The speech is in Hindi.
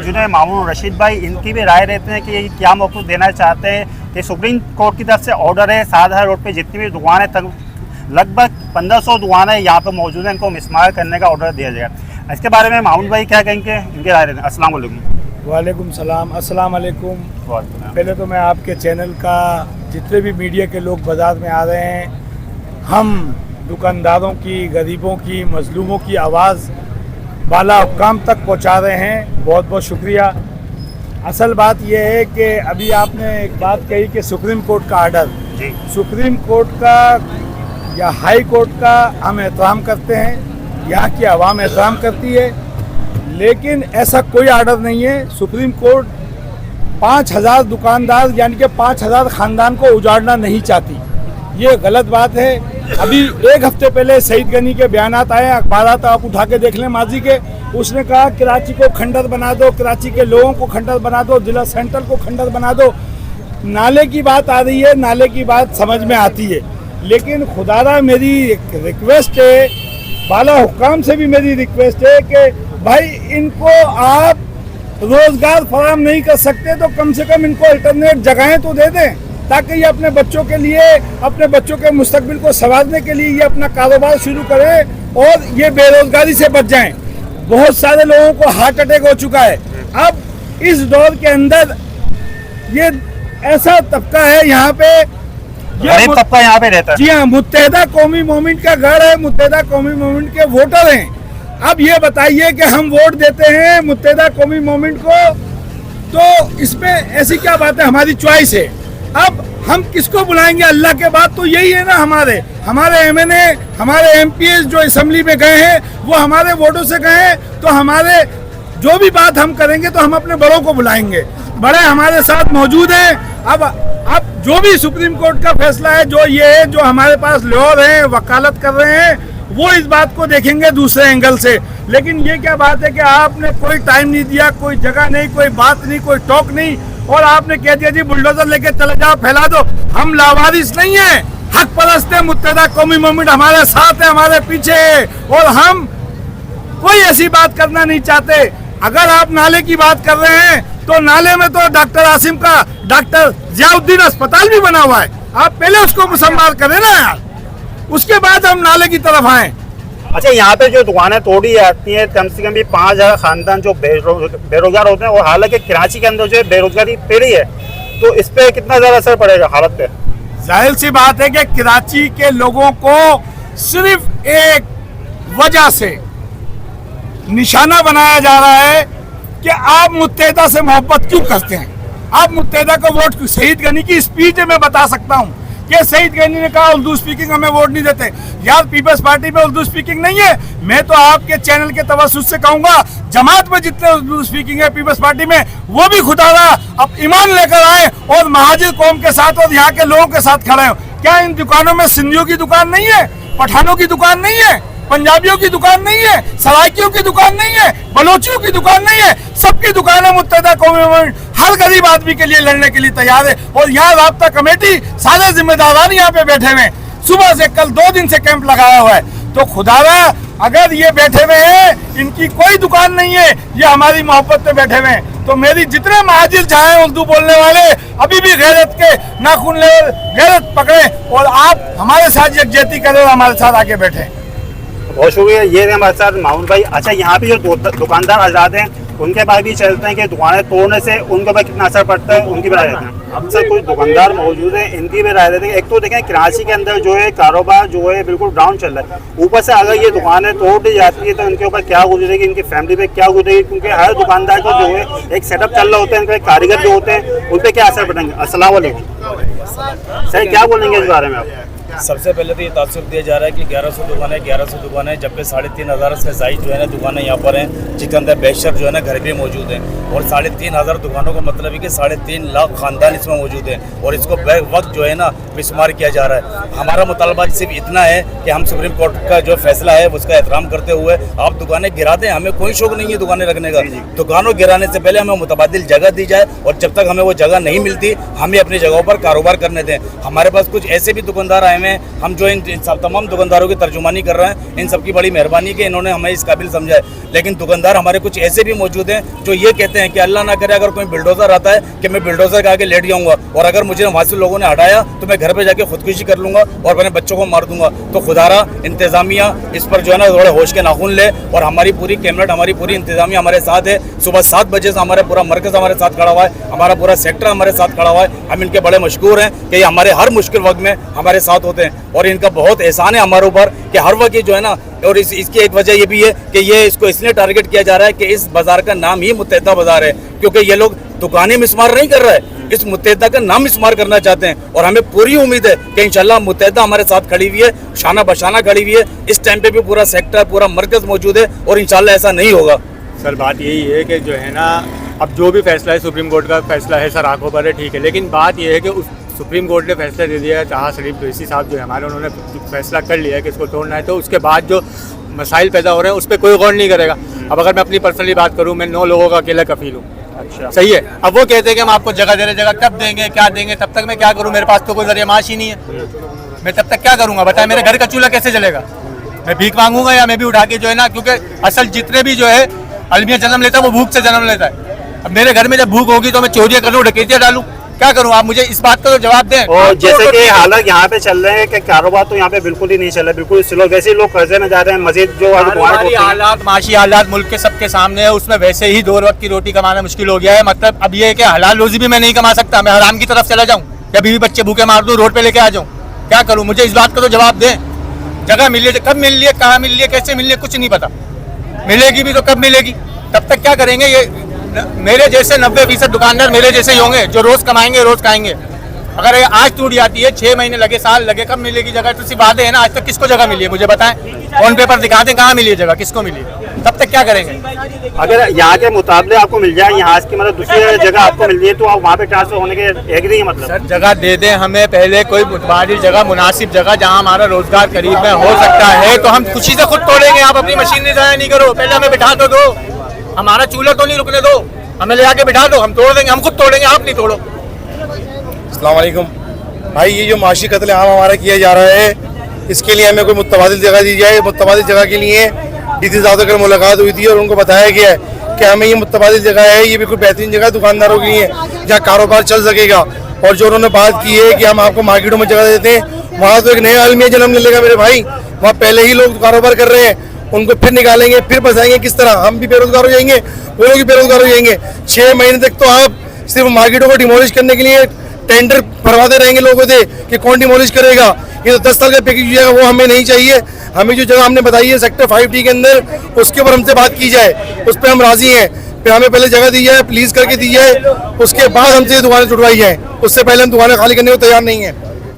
मौजूद है मामून रशीद भाई, इनकी भी राय रहते हैं कि ये क्या मौक़िफ़ देना चाहते हैं कि सुप्रीम कोर्ट की तरफ से ऑर्डर है शाहजहां रोड पे जितनी भी दुकानें तक लगभग 1500 दुकानें यहाँ पे मौजूद हैं, इनको मिसमार करने का ऑर्डर दिया जाएगा। इसके बारे में मामून भाई क्या कहेंगे, इनकी राय रहते हैं। अस्सलाम वालेकुम। वालेकुम सलाम। अस्सलाम वालेकुम। पहले तो मैं आपके चैनल का जितने भी मीडिया के लोग बाज़ार में आ रहे हैं, हम दुकानदारों की, गरीबों की, मजलूमों की आवाज़ बाला हुक्काम तक पहुंचा रहे हैं, बहुत बहुत शुक्रिया। असल बात यह है कि अभी आपने एक बात कही कि सुप्रीम कोर्ट का ऑर्डर, सुप्रीम कोर्ट का या हाई कोर्ट का हम एहतराम करते हैं, यहाँ की आवाम एहतराम करती है, लेकिन ऐसा कोई ऑर्डर नहीं है। सुप्रीम कोर्ट 5000 दुकानदार यानी कि 5000 ख़ानदान को उजाड़ना नहीं चाहती, ये गलत बात है। अभी एक हफ्ते पहले सईद गनी के बयानात आए, अखबारात आप उठा के देख लें माजी के, उसने कहा कराची को खंडर बना दो, कराची के लोगों को खंडर बना दो, जिला सेंट्रल को खंडर बना दो। नाले की बात आ रही है, नाले की बात समझ में आती है, लेकिन खुदारा मेरी एक रिक्वेस्ट है, बाला हुक्काम से भी मेरी रिक्वेस्ट है कि भाई इनको आप रोज़गार फराहम नहीं कर सकते तो कम से कम इनको अल्टरनेट जगहें तो दे दें, ताकि ये अपने बच्चों के लिए, अपने बच्चों के मुस्तकबिल को संवारने के लिए ये अपना कारोबार शुरू करें और ये बेरोजगारी से बच जाएं। बहुत सारे लोगों को हार्ट अटैक हो चुका है। अब इस दौर के अंदर ये ऐसा तबका है यहाँ पे, गरीब तबका यहाँ पे रहता है। जी हाँ, मुत्तहिदा कौमी मूवमेंट का गढ़ है, मुत्तहिदा कौमी मूवमेंट के वोटर हैं। अब ये बताइए कि हम वोट देते हैं मुत्तहिदा कौमी मूवमेंट को, तो इसमें ऐसी क्या बात है, हमारी चॉइस है। अब हम किसको बुलाएंगे, अल्लाह के बाद तो यही है ना, हमारे एमएनए, हमारे एमपीएस जो असेंबली में गए हैं वो हमारे वोटों से गए हैं, तो हमारे जो भी बात हम करेंगे तो हम अपने बड़ों को बुलाएंगे, बड़े हमारे साथ मौजूद हैं। अब जो भी सुप्रीम कोर्ट का फैसला है, जो ये है, जो हमारे पास लॉयर हैं, वकालत कर रहे हैं, वो इस बात को देखेंगे दूसरे एंगल से। लेकिन ये क्या बात है कि आपने कोई टाइम नहीं दिया, कोई जगह नहीं, कोई बात नहीं, कोई टॉक नहीं, और आपने कह दिया जी बुलडोजर लेके चले जाओ, फैला दो। हम लावारिस नहीं है, हक परस्त है, मुत्तहिदा कौमी मूवमेंट हमारे साथ है, हमारे पीछे है, और हम कोई ऐसी बात करना नहीं चाहते। अगर आप नाले की बात कर रहे हैं तो नाले में तो डॉक्टर आसिम का डॉक्टर जियाउद्दीन अस्पताल भी बना हुआ है, आप पहले उसको मुसम्मार करें ना यार, उसके बाद हम नाले की तरफ आए। अच्छा, यहाँ पे जो दुकानें तोड़ी जाती हैं, कम से कम भी 5000 खानदान जो बेरोजगार होते हैं, और हालांकि कराची के अंदर जो है बेरोजगारी फैली है, तो इस पे कितना ज़्यादा असर पड़ेगा हालत पे? जाहिर सी बात है कि कराची के लोगों को सिर्फ एक वजह से निशाना बनाया जा रहा है कि आप मुत्तहिदा से मोहब्बत क्यों करते हैं, आप मुत्तहिदा को वोट क्यों। सईद गनी की स्पीच में बता सकता हूँ कि सईद गनी ने कहा उर्दू स्पीकिंग हमें वोट नहीं देते। यार पीपल्स पार्टी में उर्दू स्पीकिंग नहीं है, मैं तो आपके चैनल के तवज्जुह से कहूंगा, जमात में जितने उर्दू स्पीकिंग है पीपल्स पार्टी में, वो भी खुदारा अब ईमान लेकर आए और महाजिर कौम के साथ और यहाँ के लोगों के साथ खड़े हो। क्या इन दुकानों में सिंधियों की दुकान नहीं है, पठानों की दुकान नहीं है, पंजाबियों की दुकान नहीं है, सराइकियों की दुकान नहीं है, बलोचियों की दुकान नहीं है, सबकी दुकान है। मुत्तहिदा कौमी मूवमेंट हर गरीब आदमी के लिए लड़ने के लिए तैयार है, और यहाँ राब्ता कमेटी सारे जिम्मेदारान यहाँ पे बैठे हुए हैं, सुबह से कल 2 दिन से कैंप लगाया हुआ है। तो खुदारा अगर ये बैठे हुए हैं, इनकी कोई दुकान नहीं है, ये हमारी मोहब्बत पे बैठे हुए हैं, तो मेरी जितने महाजिर चाहे उर्दू बोलने वाले अभी भी गैरत के नाखून ले, गैरत पकड़े और आप हमारे साथ यकजहती करें और हमारे साथ आके बैठे। बहुत शुक्रिया, ये हमारे साथ मामून भाई। अच्छा, यहाँ पे जो दुकानदार आजाद हैं, उनके बारे भी चलते हैं कि दुकानें तोड़ने से उनके ऊपर कितना असर पड़ता है, उनकी भी राय देते हैं। अब से कुछ दुकानदार मौजूद हैं, इनकी भी राय देते हैं। एक तो देखें कराची के अंदर जो है कारोबार जो है बिल्कुल डाउन चल रहा है, ऊपर से अगर ये दुकानें तोड़ दी जाती है तो इनके ऊपर क्या गुजरेगी, इनकी फैमिली पे क्या गुजरेगी, क्योंकि हर दुकानदार को जो है एक सेटअप चल रहा होता है, इनके कारीगर जो होते हैं उन पर क्या असर पड़ेंगे। अस्सलाम वालेकुम सर, क्या बोलेंगे इस बारे में आप? सबसे पहले तो ये तासुर दिया जा रहा है कि 1100 दुकानें हैं, जबकि 3500 से ज़ायद जो है ना दुकानें यहाँ पर हैं, जिसके अंदर बेशक जो है ना घर भी मौजूद हैं, और 3500 दुकानों का मतलब है कि 3.5 लाख ख़ानदान इसमें मौजूद हैं, और इसको बैक वक्त जो है ना मिसमार किया जा रहा है। हमारा मुतालबा सिर्फ इतना है कि हम सुप्रीम कोर्ट का जो फैसला है उसका एहतराम करते हुए आप दुकानें गिरा दें, हमें कोई शौक नहीं है दुकानें रखने का। दुकानों गिराने से पहले हमें मुतबादिल जगह दी जाए, और जब तक हमें वो जगह नहीं मिलती हमें अपनी जगहों पर कारोबार करने दें। हमारे पास कुछ ऐसे भी दुकानदार आए में हम जो इन सब तमाम दुकानदारों की तर्जुमानी कर रहे हैं, इन सब की बड़ी मेहरबानी कि इन्होंने हमें इस काबिल समझा है। लेकिन दुकानदार हमारे कुछ ऐसे भी मौजूद हैं जो ये कहते हैं कि अल्लाह ना करे अगर कोई बिल्डोजर आता है कि मैं बिल्डोजर के आगे लेट जाऊंगा और अगर मुझे वहाँ से लोगों ने हटाया तो मैं घर पे जाके खुदकुशी कर लूंगा और अपने बच्चों को मार दूंगा। तो खुदारा इंतजामिया इस पर जो है ना थोड़े होश के नाखून ले, और हमारी पूरी कैमरेट, हमारी पूरी इंतजामिया हमारे साथ है। सुबह 7 बजे से हमारा पूरा मरकज़ हमारे साथ खड़ा हुआ है, हमारा पूरा सेक्टर हमारे साथ खड़ा हुआ है। हम इनके बड़े मशकूर हैं कि ये हमारे हर मुश्किल वक्त में हमारे साथ होते हैं, और इनका बहुत एहसान है हमारे ऊपर कि हर वक्त ये जो है ना, और इसकी एक वजह ये भी है कि ये इसको इसलिए टारगेट किया जा रहा है कि इस बाजार का नाम ही मुत्तहिदा बाजार है, क्योंकि ये लोग दुकानें मिसमार नहीं कर रहे हैं, इस मुत्तहिदा का नाम मिसमार करना चाहते हैं। और हमें पूरी उम्मीद है कि इंशाल्लाह मुत्तहिदा हमारे साथ खड़ी हुई है, शाना बशाना खड़ी हुई है। इस टाइम पे भी पूरा सेक्टर, पूरा मरकज़ मौजूद है, और इंशाल्लाह ऐसा नहीं होगा। सर बात यही है कि जो है ना, अब जो भी फैसला है सुप्रीम कोर्ट का फैसला है सर, आंखों पर है, ठीक है, लेकिन बात यह है कि उस सुप्रीम कोर्ट ने फैसला दे दिया है, जहाँ शरीफ कुरैशी साहब जो है हमारे, उन्होंने फैसला कर लिया है कि इसको तोड़ना है, तो उसके बाद जो मसाइल पैदा हो रहे हैं उस पर कोई गौर नहीं करेगा। अब अगर मैं अपनी पर्सनली बात करूँ, मैं 9 लोगों का अकेला कफील हूँ। अच्छा, सही है। अब वो कहते हैं कि हम आपको जगह दे रहे, जगह कब देंगे, क्या देंगे, तब तक मैं क्या करूँ, मेरे पास तो कोई जरिया माश ही नहीं है, मैं तब तक क्या करूँगा बताएं, मेरे घर का चूल्हा कैसे जलेगा, मैं भीख मांगूंगा या मैं भी उठा के जो है ना, क्योंकि असल जितने भी जो है अलमिया जन्म लेता है वो भूख से जन्म लेता है। अब मेरे घर में जब भूख होगी तो मैं चोरियां करूँ, डकैतियां डालूं, क्या करूं, आप मुझे इस बात का तो जवाब दें। और जैसे कि हालात यहाँ पे चल रहे हैं कि कारोबार तो यहाँ पे बिल्कुल ही नहीं चल रहा, बिल्कुल स्लो, वैसे ही लोग कर्जे में जा रहे हैं, मजीद जो हालात, माशी हालात मुल्क के सबके सामने है, उसमें वैसे ही 2 वक्त की रोटी कमाना मुश्किल हो गया है। मतलब अब ये है कि हलाल रोजी भी मैं नहीं कमा सकता, मैं हराम की तरफ चला जाऊँ या बीवी बच्चे भूखे मार दूँ, रोड पे लेके आ जाऊँ, क्या करूँ, मुझे इस बात का तो जवाब दें। जगह मिली है, कब मिल रही है, कहाँ मिल रही है, कैसे मिल रही है, कुछ नहीं पता, मिलेगी भी तो कब मिलेगी, तब तक क्या करेंगे। ये मेरे जैसे 90% दुकानदार मेरे जैसे ही होंगे जो रोज कमाएंगे, रोज खाएंगे। अगर ये आज टूट जाती है, 6 महीने लगे, साल लगे, कब मिलेगी जगह, तो सी बात है ना। आज तक किसको जगह मिली है मुझे बताएं, ऑन पेपर दिखा दें कहाँ मिली है जगह, किसको मिली है, तब तक क्या करेंगे। अगर यहाँ के मुताबिक आपको मिल जाए, यहाँ की मतलब दूसरी जगह आपको मिल रही है, तो आप वहाँ पे ट्रांसफर होने के एग्री है मतलब। सर जगह दे दें हमें, पहले कोई मुतबादिल जगह, मुनासिब जगह जहाँ हमारा रोजगार करीब में हो सकता है, तो हम खुशी से खुद तोड़ेंगे। आप अपनी मशीन ज़ाया नहीं करो, पहले हमें बिठा तो दो, हमारा चूल्हा तो नहीं रुकने दो, हमें ले आके बिठा दो, हम तोड़ देंगे, हम खुद तोड़ेंगे, आप नहीं तोड़ो। अस्सलाम वालेकुम भाई, ये जो माशी कत्ल-ए-आम हमारा किया जा रहा है, इसके लिए हमें कोई मुतबादिल जगह दी जाए। मुतबादिल जगह के लिए डीसी साहब से मुलाकात हुई थी और उनको बताया गया है कि हमें ये मुतबादिल जगह है, ये बिल्कुल बेहतरीन जगह दुकानदारों के लिए जहाँ कारोबार चल सकेगा। और जो उन्होंने बात की है कि हम आपको मार्केटों में जगह देते हैं, वहाँ तो एक नया अलमिया जन्म ले लेगा मेरे भाई, वहाँ पहले ही लोग कारोबार कर रहे हैं, उनको फिर निकालेंगे, फिर बसाएंगे किस तरह, हम भी बेरोजगार हो जाएंगे, वो लोग भी बेरोजगार हो जाएंगे। 6 महीने तक तो आप सिर्फ मार्केटों को डिमोलिश करने के लिए टेंडर भरवाते रहेंगे लोगों से कि कौन डिमोलिश करेगा। ये तो 10 साल का पैकेज जाएगा, वो हमें नहीं चाहिए। हमें जो जगह हमने बताई है सेक्टर 5D के अंदर, उसके ऊपर हमसे बात की जाए, उस पर हम राजी हैं। फिर हमें पहले जगह दी जाए, प्लीज करके दी जाए, उसके बाद हमसे दुकानें छुड़वाई जाए, उससे पहले हम दुकानें खाली करने को तैयार नहीं है।